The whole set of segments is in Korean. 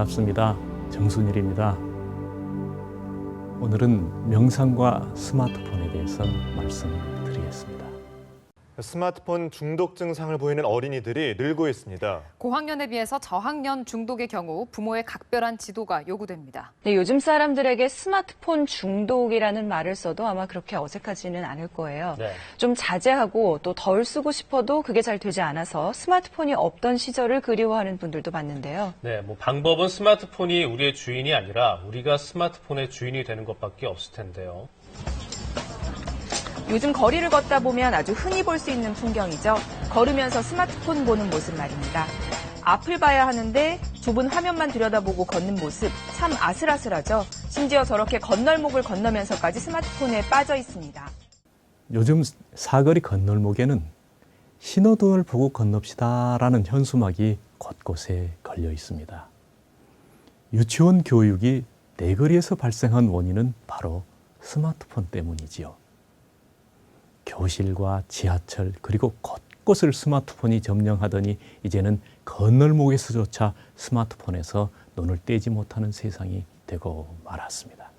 반갑습니다. 정순일입니다. 오늘은 명상과 스마트폰에 대해서 말씀드리겠습니다. 스마트폰 중독 증상을 보이는 어린이들이 늘고 있습니다. 고학년에 비해서 저학년 중독의 경우 부모의 각별한 지도가 요구됩니다. 네, 요즘 사람들에게 스마트폰 중독이라는 말을 써도 아마 그렇게 어색하지는 않을 거예요. 네. 좀 자제하고 또 덜 쓰고 싶어도 그게 잘 되지 않아서 스마트폰이 없던 시절을 그리워하는 분들도 많은데요. 네, 방법은 스마트폰이 우리의 주인이 아니라 우리가 스마트폰의 주인이 되는 것밖에 없을 텐데요. 요즘 거리를 걷다 보면 아주 흔히 볼 수 있는 풍경이죠. 걸으면서 스마트폰 보는 모습 말입니다. 앞을 봐야 하는데 좁은 화면만 들여다보고 걷는 모습 참 아슬아슬하죠. 심지어 저렇게 건널목을 건너면서까지 스마트폰에 빠져 있습니다. 요즘 사거리 건널목에는 신호등을 보고 건넙시다라는 현수막이 곳곳에 걸려 있습니다. 유치원 교육이 내거리에서 발생한 원인은 바로 스마트폰 때문이지요. 교실과 지하철 그리고 곳곳을 스마트폰이 점령하더니 이제는 건널목에서조차 스마트폰에서 눈을 떼지 못하는 세상이 되고 말았습니다.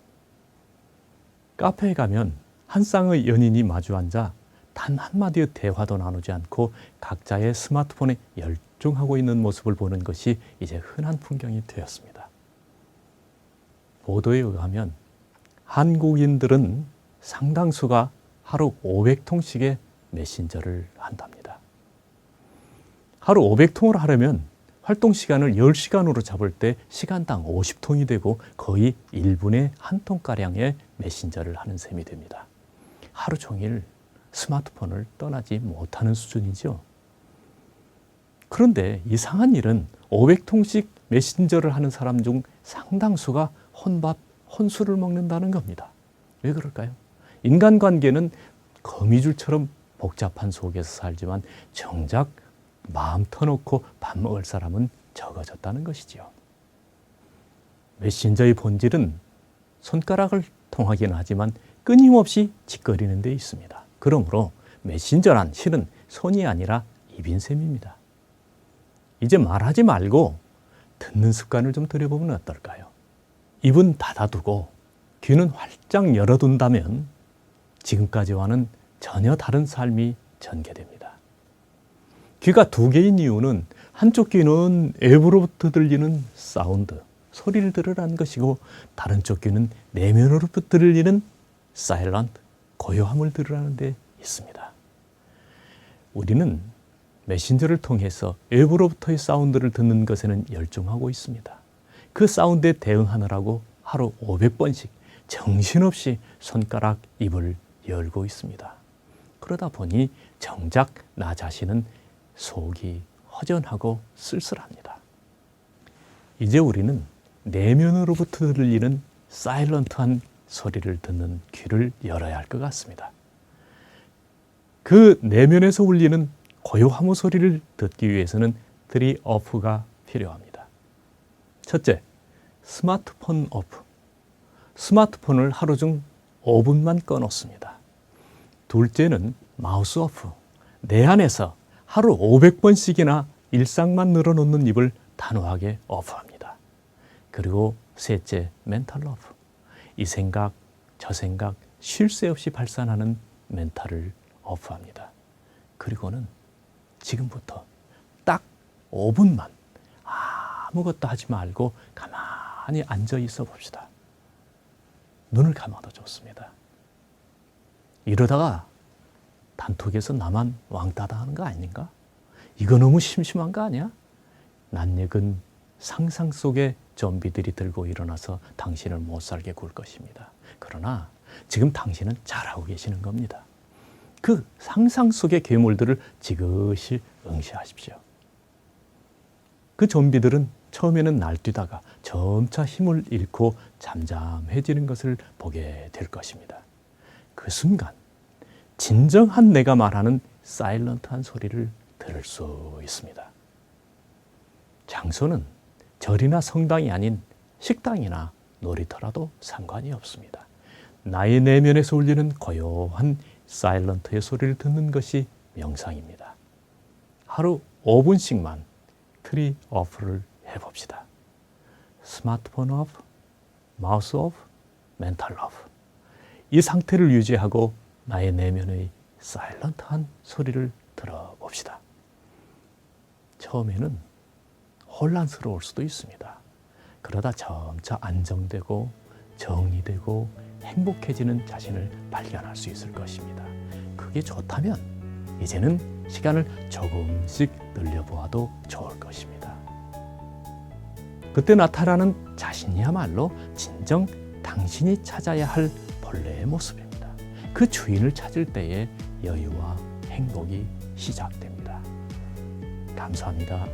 카페에 가면 한 쌍의 연인이 마주 앉아 단 한마디의 대화도 나누지 않고 각자의 스마트폰에 열중하고 있는 모습을 보는 것이 이제 흔한 풍경이 되었습니다. 보도에 의하면 한국인들은 상당수가 하루 500통씩의 메신저를 한답니다. 하루 500통을 하려면 활동 시간을 10시간으로 잡을 때 시간당 50통이 되고 거의 1분에 한 통가량의 메신저를 하는 셈이 됩니다. 하루 종일 스마트폰을 떠나지 못하는 수준이죠. 그런데 이상한 일은 500통씩 메신저를 하는 사람 중 상당수가 혼밥, 혼술을 먹는다는 겁니다. 왜 그럴까요? 인간관계는 거미줄처럼 복잡한 속에서 살지만 정작 마음 터놓고 밥 먹을 사람은 적어졌다는 것이지요. 메신저의 본질은 손가락을 통하기는 하지만 끊임없이 짓거리는 데 있습니다. 그러므로 메신저란 실은 손이 아니라 입인 셈입니다. 이제 말하지 말고 듣는 습관을 좀 들여보면 어떨까요? 입은 닫아두고 귀는 활짝 열어둔다면 지금까지와는 전혀 다른 삶이 전개됩니다. 귀가 두 개인 이유는 한쪽 귀는 앱으로부터 들리는 사운드, 소리를 들으라는 것이고 다른 쪽 귀는 내면으로부터 들리는 사일런트, 고요함을 들으라는 데 있습니다. 우리는 메신저를 통해서 앱으로부터의 사운드를 듣는 것에는 열중하고 있습니다. 그 사운드에 대응하느라고 하루 500번씩 정신없이 손가락, 입을 열고 있습니다. 그러다 보니 정작 나 자신은 속이 허전하고 쓸쓸합니다. 이제 우리는 내면으로부터 들리는 사일런트한 소리를 듣는 귀를 열어야 할 것 같습니다. 그 내면에서 울리는 고요함의 소리를 듣기 위해서는 드리 오프가 필요합니다. 첫째, 스마트폰 오프. 스마트폰을 하루 중 5분만 꺼놓습니다. 둘째는 마우스 오프. 내 안에서 하루 500번씩이나 일상만 늘어놓는 입을 단호하게 오프합니다. 그리고 셋째, 멘탈 오프. 이 생각, 저 생각 쉴 새 없이 발산하는 멘탈을 오프합니다. 그리고는 지금부터 딱 5분만 아무것도 하지 말고 가만히 앉아 있어 봅시다. 눈을 감아도 좋습니다. 이러다가 단톡에서 나만 왕따다 하는 거 아닌가? 이거 너무 심심한 거 아니야? 낯익은 상상 속의 좀비들이 들고 일어나서 당신을 못 살게 굴 것입니다. 그러나 지금 당신은 잘하고 계시는 겁니다. 그 상상 속의 괴물들을 지그시 응시하십시오. 그 좀비들은 처음에는 날뛰다가 점차 힘을 잃고 잠잠해지는 것을 보게 될 것입니다. 그 순간 진정한 내가 말하는 사일런트한 소리를 들을 수 있습니다. 장소는 절이나 성당이 아닌 식당이나 놀이터라도 상관이 없습니다. 나의 내면에서 울리는 고요한 사일런트의 소리를 듣는 것이 명상입니다. 하루 5분씩만 트리 오프를 해봅시다. 스마트폰 오프, 마우스 오프, 멘탈 오프. 이 상태를 유지하고 나의 내면의 사일런트한 소리를 들어봅시다. 처음에는 혼란스러울 수도 있습니다. 그러다 점차 안정되고 정리되고 행복해지는 자신을 발견할 수 있을 것입니다. 그게 좋다면 이제는 시간을 조금씩 늘려보아도 좋을 것입니다. 그때 나타나는 자신이야말로 진정 당신이 찾아야 할 본래의 모습입니다. 그 주인을 찾을 때에 여유와 행복이 시작됩니다. 감사합니다.